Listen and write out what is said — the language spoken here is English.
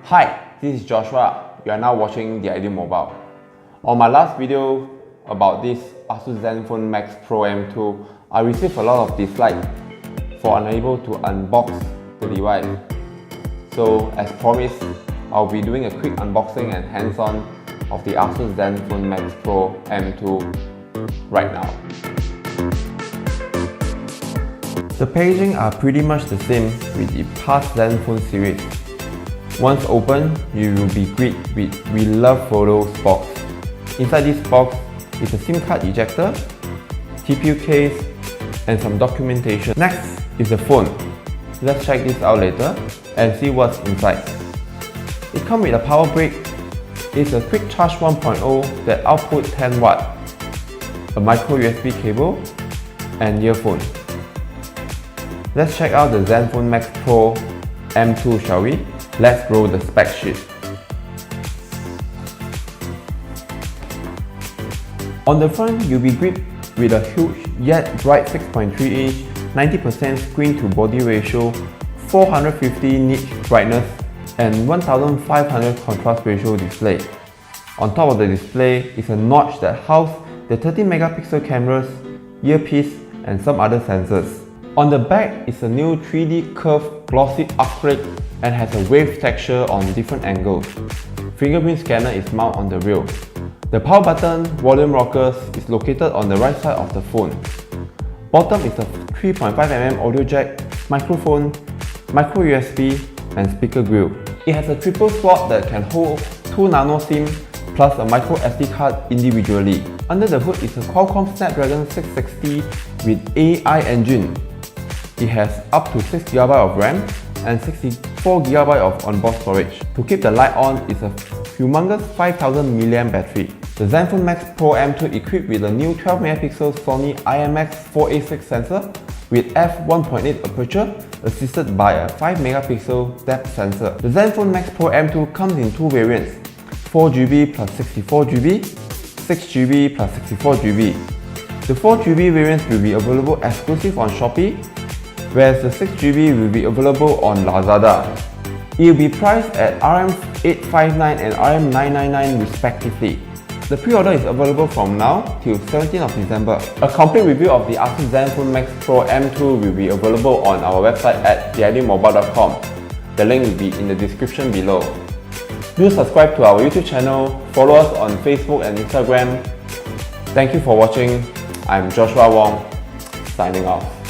Hi, this is Joshua. You are now watching The Ideal Mobile. On my last video about this ASUS ZenFone Max Pro M2, I received a lot of dislike for unable to unbox the device. So as promised, I'll be doing a quick unboxing and hands-on of the ASUS ZenFone Max Pro M2 right now. The packaging are pretty much the same with the past ZenFone series. Once open, you will be greeted with "We Love Photos" box. Inside this box is a SIM card ejector, TPU case, and some documentation. Next is the phone. Let's check this out later and see what's inside. It comes with a power brick. It's a quick charge 1.0 that output 10 watt, a micro USB cable, and earphone. Let's check out the ZenFone Max Pro M2, shall we? Let's roll the spec sheet. On the front, you'll be greeted with a huge yet bright 6.3-inch 90% screen to body ratio, 450 nits brightness, and 1500 contrast ratio display. On top of the display is a notch that houses the 30 megapixel cameras, earpiece, and some other sensors. On the back is a new 3D curved glossy acrylic and has a wave texture on different angles. Fingerprint scanner is mounted on the rail. The power button, volume rockers is located on the right side of the phone. Bottom is a 3.5mm audio jack, microphone, micro USB, and speaker grill. It has a triple slot that can hold 2 nano SIM plus a micro SD card individually. Under the hood is a Qualcomm Snapdragon 660 with AI engine. It has up to 6GB of RAM and 64GB of onboard storage. To keep the light on is a humongous 5000 mAh battery. The ZenFone Max Pro M2 equipped with a new 12MP SONY IMX4A6 sensor with f1.8 aperture assisted by a 5MP depth sensor. The ZenFone Max Pro M2 comes in two variants, 4GB plus 64GB, 6GB plus 64GB. The 4GB variants will be available exclusive on Shopee, whereas the 6GB will be available on Lazada. It will be priced at Rm859 and Rm999 respectively. The pre-order is available from now till 17th of December. A complete review of the ASUS ZenFone Max Pro M2 will be available on our website at theidealmobile.com. The link will be in the description below. Do subscribe to our YouTube channel, follow us on Facebook and Instagram. Thank you for watching. I'm Joshua Wong, signing off.